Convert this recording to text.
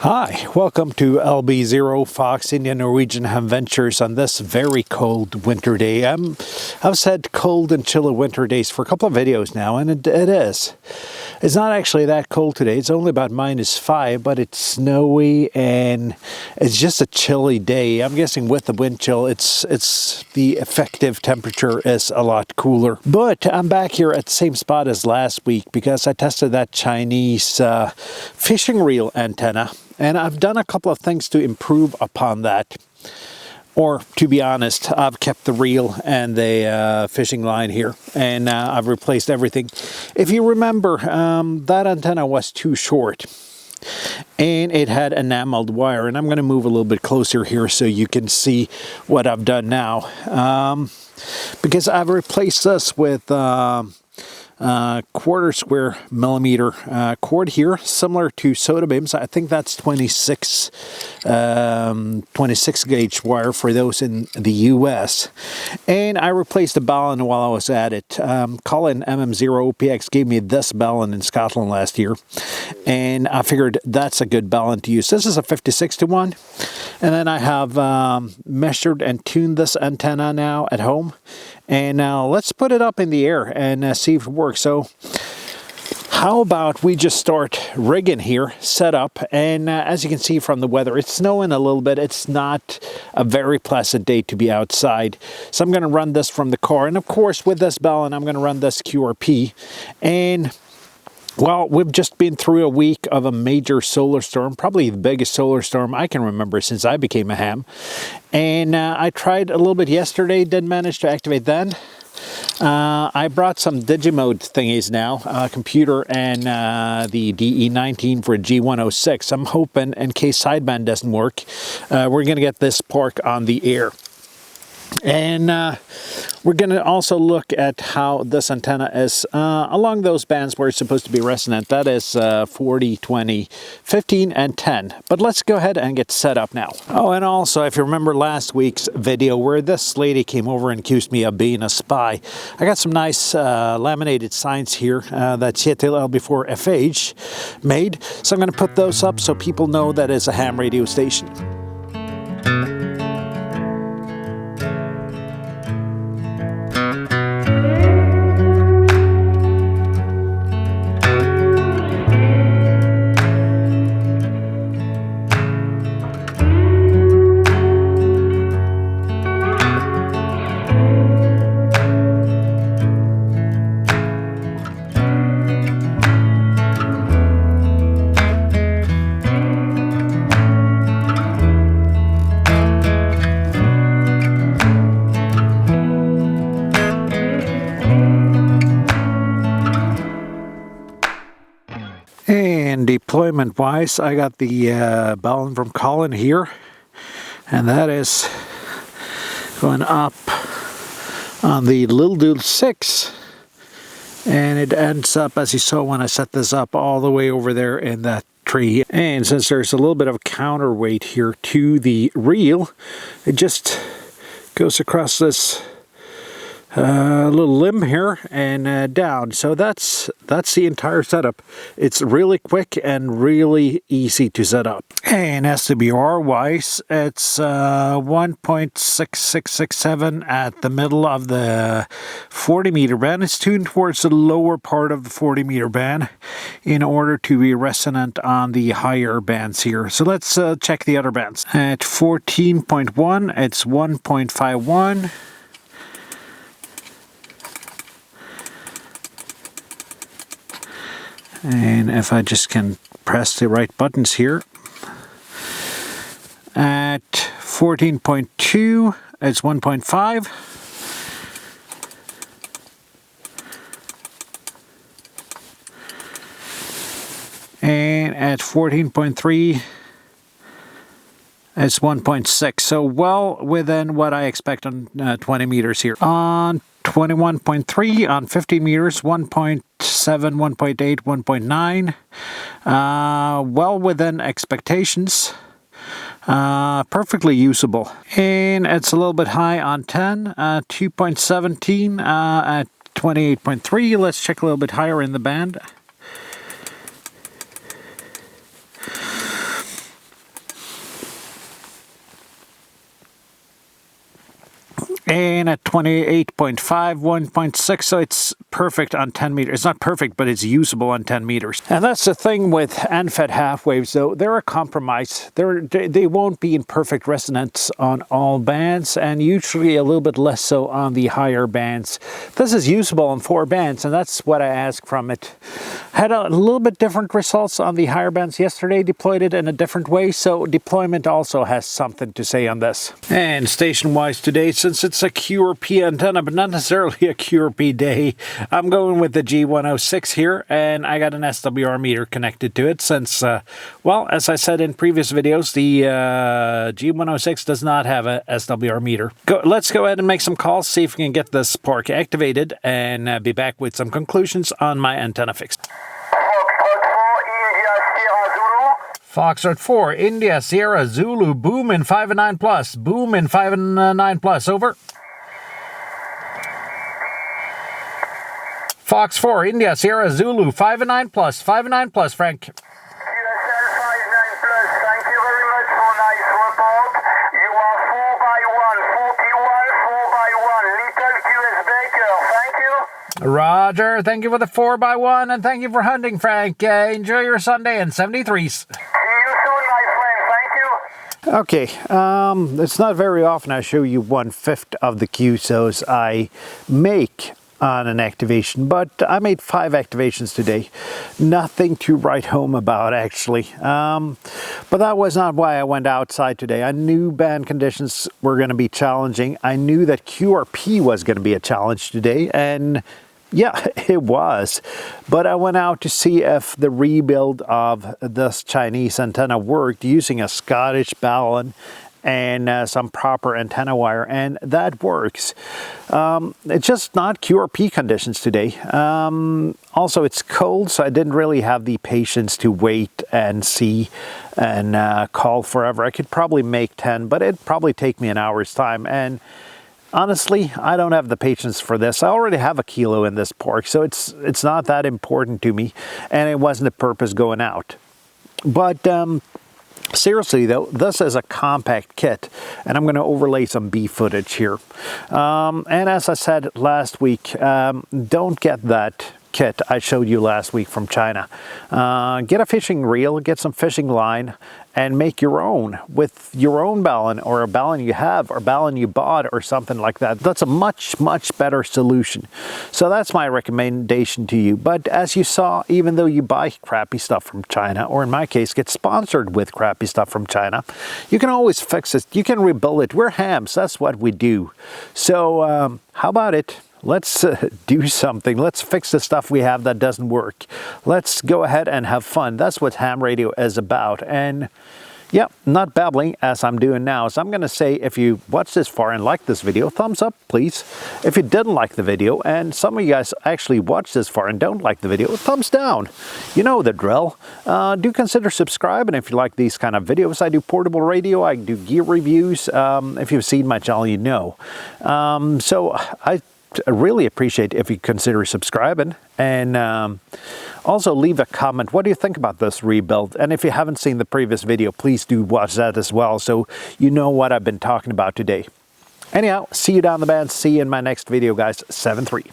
Hi, welcome to LB0 Fox India Norwegian Ham Ventures on this very cold winter day. I've said cold and chilly winter days for a couple of videos now, and it is. It's not actually that cold today. It's only about -5, but it's snowy and it's just a chilly day. I'm guessing with the wind chill, it's the effective temperature is a lot cooler. But I'm back here at the same spot as last week because I tested that Chinese fishing reel antenna. And I've done a couple of things to improve upon that. Or, to be honest, I've kept the reel and the fishing line here. And I've replaced everything. If you remember, that antenna was too short. And it had enameled wire. And I'm going to move a little bit closer here so you can see what I've done now. Because I've replaced this with quarter square millimeter cord here, similar to soda beams. I think that's 26 gauge wire for those in the US. And I replaced the balun while I was at it. Colin MM0OPX gave me this balun in Scotland last year, and I figured that's a good balun to use. This is a 56-to-1, and then I have measured and tuned this antenna now at home. And now let's put it up in the air and see if it works. So how about we just start rigging here, set up, and as you can see from the weather, it's snowing a little bit. It's not a very pleasant day to be outside. So I'm going to run this from the car. And of course, with this balun, I'm going to run this QRP. And well, we've just been through a week of a major solar storm, probably the biggest solar storm I can remember since I became a ham. And I tried a little bit yesterday, didn't manage to activate then. I brought some Digimode thingies now, computer and the DE19 for G106. I'm hoping, in case sideband doesn't work, we're going to get this park on the air. And we're going to also look at how this antenna is along those bands where it's supposed to be resonant. That is 40, 20, 15, and 10. But let's go ahead and get set up now. Oh, and also, if you remember last week's video where this lady came over and accused me of being a spy, I got some nice laminated signs here that Chinese EFHW made. So I'm going to put those up so people know that it's a ham radio station. And deployment wise, I got the balun from Colin here, and that is going up on the Little Dude 6, and it ends up, as you saw when I set this up, all the way over there in that tree. And since there's a little bit of counterweight here to the reel, it just goes across this little limb here and down. So that's the entire setup. It's really quick and really easy to set up. And SWR wise, it's 1.6667 at the middle of the 40 meter band. It's tuned towards the lower part of the 40 meter band in order to be resonant on the higher bands here. So let's check the other bands. At 14.1, it's 1.51. And if I just can press the right buttons here, at 14.2, it's 1.5. And at 14.3, it's 1.6. So well within what I expect on 20 meters here. On 21.3 on 50 meters, 1.7, 1.8, 1.9. Well within expectations. Perfectly usable. And it's a little bit high on 10, 2.17 at 28.3. Let's check a little bit higher in the band. And at 28.5, 1.6, so it's perfect on 10 meters. It's not perfect, but it's usable on 10 meters. And that's the thing with EFHW half waves, though. They're a compromise. They won't be in perfect resonance on all bands, and usually a little bit less so on the higher bands. This is usable on 4 bands, and that's what I asked from it. Had a little bit different results on the higher bands yesterday, deployed it in a different way, so deployment also has something to say on this. And station-wise today, since it's a QRP antenna, but not necessarily a QRP day, I'm going with the G106 here, and I got an SWR meter connected to it since, well, as I said in previous videos, the G106 does not have a SWR meter. Let's go ahead and make some calls, see if we can get this park activated, and be back with some conclusions on my antenna fix. Foxtrot 4, India, Sierra, Zulu, boom in 5 and 9 plus. Boom in 5 and 9 plus, over. Fox 4, India, Sierra, Zulu, 5 and 9 plus. 5 and 9 plus, Frank. QSL 59 plus, thank you very much for nice report. You are 4 by 1, 41, 4 by 1, Little QS Baker, thank you. Roger, thank you for the 4 by 1, and thank you for hunting, Frank. Enjoy your Sunday in 73s. Okay, it's not very often I show you 1/5 of the QSOs I make on an activation, but I made 5 activations today. Nothing to write home about, actually. But that was not why I went outside today. I knew band conditions were going to be challenging. I knew that QRP was going to be a challenge today, and yeah, it was. But I went out to see if the rebuild of this Chinese antenna worked using a Scottish balun and some proper antenna wire, and that works. It's just not QRP conditions today. Also, it's cold, so I didn't really have the patience to wait and see and call forever. I could probably make 10, but it'd probably take me an hour's time, and honestly, I don't have the patience for this. I already have a kilo in this pork, so it's not that important to me, and it wasn't the purpose going out. But seriously though, this is a compact kit, and I'm going to overlay some B footage here. And as I said last week, don't get that kit I showed you last week from China. Get a fishing reel, get some fishing line, and make your own with your own balun, or a balun you have, or balun you bought, or something like that. That's a much better solution. So that's my recommendation to you. But as you saw, even though you buy crappy stuff from China, or in my case get sponsored with crappy stuff from China, you can always fix it. You can rebuild it. We're hams, that's what we do. So how about it? Let's do something. Let's fix the stuff we have that doesn't work. Let's go ahead and have fun. That's what ham radio is about. And yeah, not babbling as I'm doing now. So I'm going to say, if you watched this far and liked this video, thumbs up, please. If you didn't like the video, and some of you guys actually watched this far and don't like the video, thumbs down. You know the drill. Do consider subscribing if you like these kind of videos. I do portable radio. I do gear reviews. If you've seen my channel, you know. So I really appreciate if you consider subscribing, and also leave a comment. What do you think about this rebuild? And if you haven't seen the previous video, please do watch that as well, so you know what I've been talking about today. Anyhow, see you down the band. See you in my next video, guys. 7-3.